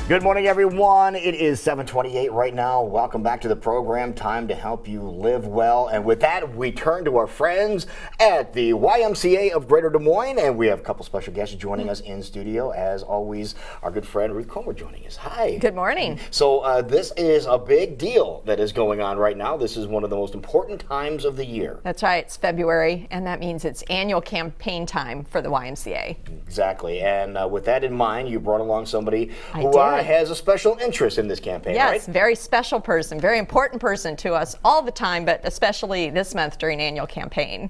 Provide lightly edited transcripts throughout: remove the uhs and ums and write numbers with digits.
Good morning, everyone. It is 7:28 right now. Welcome back to the program. Time to help you live well. And with that, we turn to our friends at the YMCA of Greater Des Moines. And we have a couple special guests joining us in studio. As always, our good friend Ruth Comer joining us. Hi. Good morning. So this is a big deal that is going on right now. This is one of the most important times of the year. That's right. It's February, and that means it's annual campaign time for the YMCA. Exactly. And with that in mind, you brought along somebody who has a special interest in this campaign, right? Yes, very special person, very important person to us all the time, but especially this month during annual campaign.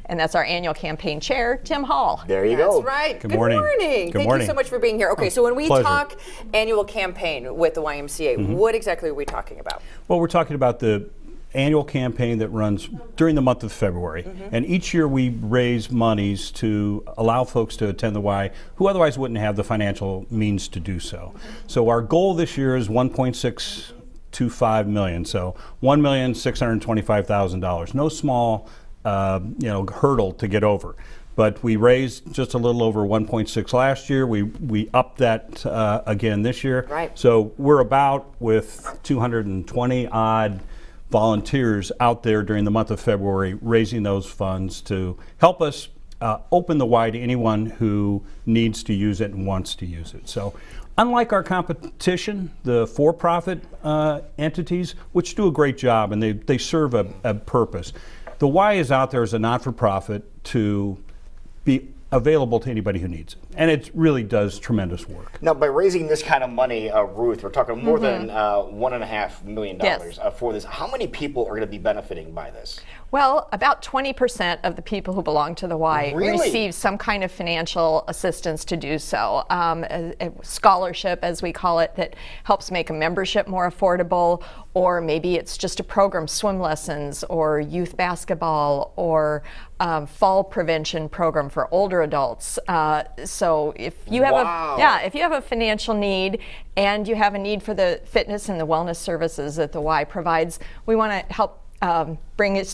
And that's our annual campaign chair, Tim Hall. There you go. That's right. Good morning. Thank you so much for being here. Okay, so when we Pleasure. talk annual campaign with the YMCA, what exactly are we talking about? Well, we're talking about the annual campaign that runs during the month of February. And each year we raise monies to allow folks to attend the Y who otherwise wouldn't have the financial means to do so. So our goal this year is $1.625 million. So $1,625,000. No small hurdle to get over. But we raised just a little over 1.6 last year. We upped that again this year. Right. So we're about with 220 odd volunteers out there during the month of February raising those funds to help us open the Y to anyone who needs to use it and wants to use it. So unlike our competition, the for-profit entities, which do a great job and they serve a purpose, the Y is out there as a not-for-profit to be available to anybody who needs it. And it really does tremendous work. Now, by raising this kind of money, Ruth, we're talking more than $1.5 million for this. How many people are going to be benefiting by this? Well, about 20% of the people who belong to the Y receive some kind of financial assistance to do so. A scholarship, as we call it, that helps make a membership more affordable, or maybe it's just a program, swim lessons, or youth basketball, or fall prevention program for older adults. So if you have if you have a financial need and you have a need for the fitness and the wellness services that the Y provides, we want to help bring you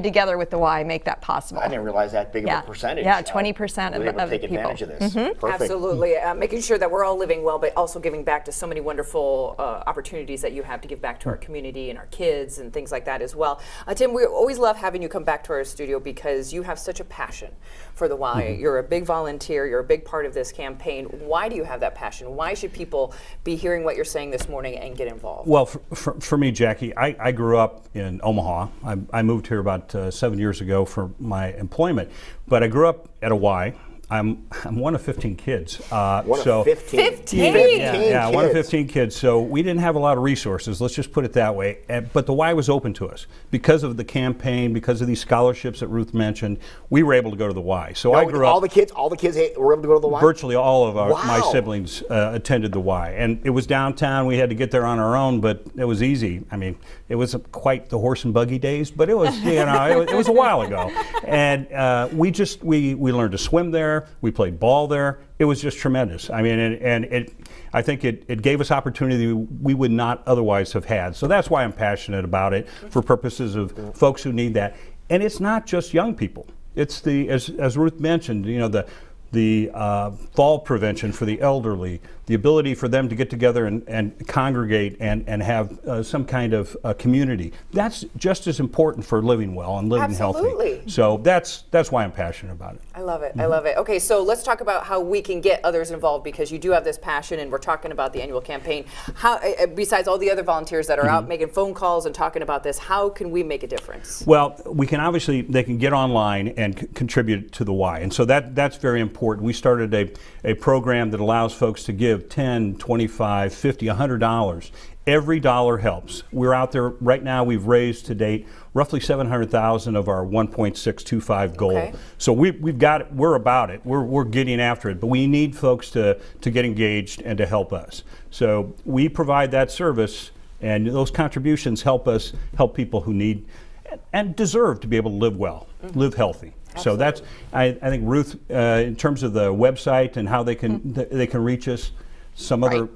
together with the Y, make that possible. I didn't realize that big of a percentage. Yeah, 20% of the people. Take advantage of this. Perfect. Absolutely. Making sure that we're all living well, but also giving back to so many wonderful opportunities that you have to give back to our community and our kids and things like that as well. Tim, we always love having you come back to our studio because you have such a passion for the Y. You're a big volunteer. You're a big part of this campaign. Why do you have that passion? Why should people be hearing what you're saying this morning and get involved? Well, for me, Jackie, I grew up in Omaha. I moved here about 7 years ago for my employment, but I grew up at a Y. I'm one of 15 kids. One of 15 Yeah, one of 15 kids. So we didn't have a lot of resources, let's just put it that way. But the Y was open to us. Because of the campaign, because of these scholarships that Ruth mentioned, we were able to go to the Y. So I grew up. All the kids were able to go to the Y? Virtually all of my siblings attended the Y. And it was downtown. We had to get there on our own, but it was easy. I mean, it was quite the horse and buggy days, but it was, it was a while ago. And we learned to swim there. We played ball there. It was just tremendous. I mean, I think it gave us opportunity we would not otherwise have had. So that's why I'm passionate about it, for purposes of folks who need that. And it's not just young people. It's as Ruth mentioned, the fall prevention for the elderly, the ability for them to get together and congregate and have some kind of community. That's just as important for living well and living healthy. So that's why I'm passionate about it. I love it. I love it. Okay, so let's talk about how we can get others involved, because you do have this passion, and we're talking about the annual campaign. How, besides all the other volunteers that are out making phone calls and talking about this, how can we make a difference? Well, they can get online and contribute to the Y, and so that's very important. We started a program that allows folks to give $10, $25, $50, $100. Every dollar helps. We're out there right now. We've raised to date roughly $700,000 of our $1.625 goal. Okay. So we've got it. We're about it. We're getting after it. But we need folks to get engaged and to help us. So we provide that service, and those contributions help us help people who need and deserve to be able to live well, live healthy. So that's, I think, Ruth, in terms of the website and how they can reach us, some other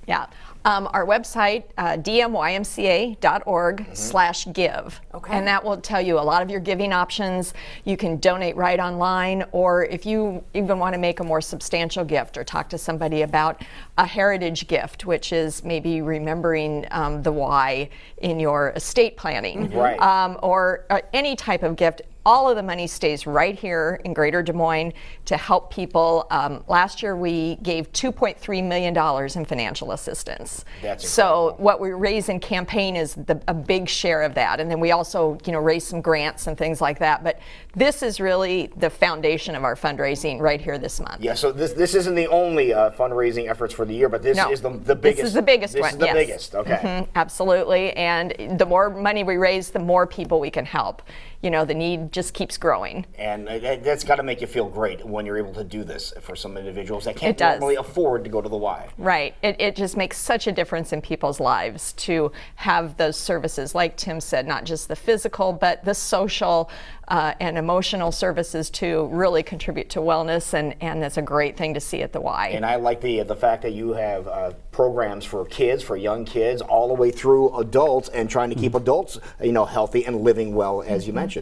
Yeah. Our website, dmymca.org/give. Okay. And that will tell you a lot of your giving options. You can donate right online, or if you even want to make a more substantial gift or talk to somebody about a heritage gift, which is maybe remembering the Y in your estate planning, Right. or any type of gift. All of the money stays right here in Greater Des Moines to help people. Last year we gave $2.3 million in financial assistance. That's so incredible. what we raise in campaign is a big share of that, and then we also raise some grants and things like that. But this is really the foundation of our fundraising right here this month. Yeah, so this isn't the only fundraising efforts for the year, but this No. is the biggest. This is the biggest one. This is the yes. biggest. Okay. Mhm, absolutely, and the more money we raise, the more people we can help. The need just keeps growing. And that's got to make you feel great when you're able to do this for some individuals that can't It does. normally afford to go to the Y. Right. It just makes such a difference in people's lives to have those services, like Tim said, not just the physical, but the social and emotional services to really contribute to wellness, and it's a great thing to see at the Y. And I like the fact that you have programs for kids, for young kids, all the way through adults, and trying to keep adults, healthy and living well, as you mentioned.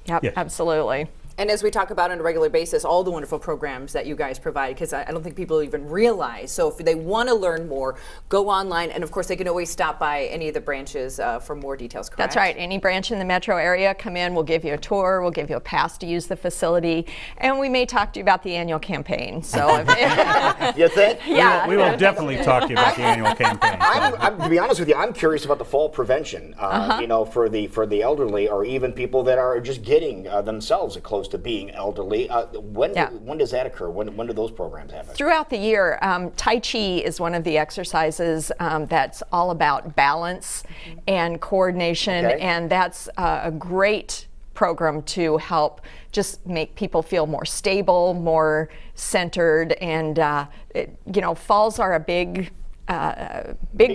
Yep, Yes. absolutely. And as we talk about on a regular basis, all the wonderful programs that you guys provide, because I don't think people even realize. So if they want to learn more, go online, and of course they can always stop by any of the branches for more details, correct? That's right. Any branch in the metro area, come in, we'll give you a tour, we'll give you a pass to use the facility, and we may talk to you about the annual campaign. So if, You think? yeah. We will definitely talk to you about the annual campaign. To be honest with you, I'm curious about the fall prevention. For the elderly, or even people that are just getting themselves close to being elderly. When does that occur? When do those programs happen? Throughout the year, Tai Chi is one of the exercises that's all about balance and coordination, Okay. and that's a great program to help just make people feel more stable, more centered, and falls are a big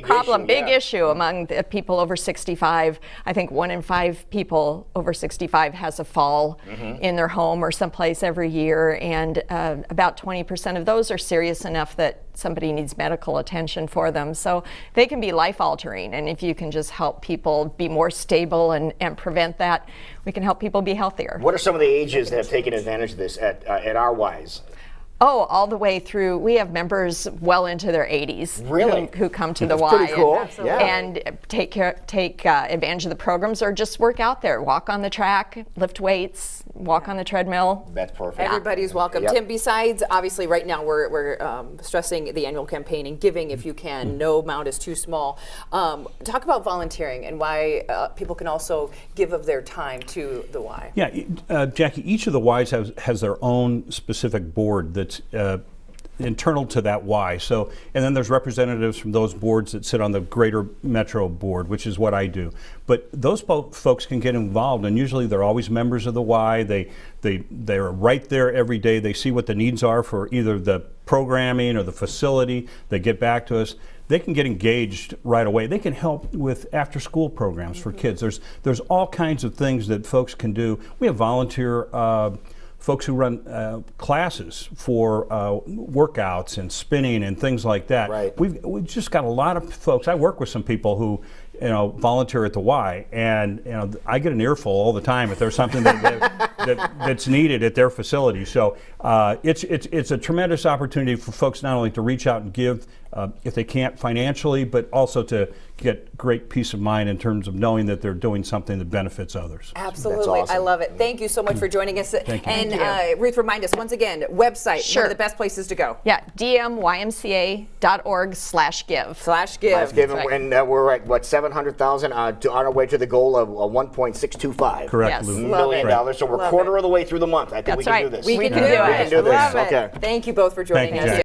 problem, issue, big yeah. issue among the people over 65. I think 1 in 5 people over 65 has a fall in their home or someplace every year, and about 20% of those are serious enough that somebody needs medical attention for them. So they can be life-altering, and if you can just help people be more stable and prevent that, we can help people be healthier. What are some of the ages that have taken advantage of this at our Ys? Oh, all the way through. We have members well into their 80s Really? who come to the That's Y pretty cool. Absolutely. Yeah. and take advantage of the programs, or just work out there, walk on the track, lift weights, walk on the treadmill. That's perfect. Everybody's welcome. Yep. Tim, besides, obviously right now we're stressing the annual campaign and giving if you can. No amount is too small. Talk about volunteering and why people can also give of their time to the Y. Yeah, Jackie, each of the Ys has their own specific board that's internal to that Y. So, and then there's representatives from those boards that sit on the Greater Metro Board, which is what I do. But those folks can get involved, and usually they're always members of the Y. They're right there every day. They see what the needs are for either the programming or the facility. They get back to us. They can get engaged right away. They can help with after-school programs for kids. There's all kinds of things that folks can do. We have volunteer folks who run classes for workouts and spinning and things like that. Right. We've just got a lot of folks. I work with some people who volunteer at the Y, and I get an earful all the time if there's something that's needed at their facility. So it's a tremendous opportunity for folks not only to reach out and give if they can't financially, but also to get great peace of mind in terms of knowing that they're doing something that benefits others. Absolutely. That's awesome. I love it. Thank you so much for joining us. Thank you. And Ruth, remind us once again, website, Sure. one of the best places to go. Yeah, dmymca.org/give. /give. Let's give them, That's right. and we're at what, 700,000 on our way to the goal of 1.625 Correct, Yes. Lou. million Love it. dollars. So we're Love quarter it. of the way through the month. I think That's we can right. do this. We can do We it. can do this. Love it. Okay. Thank you both for joining Thank you, us. Jack.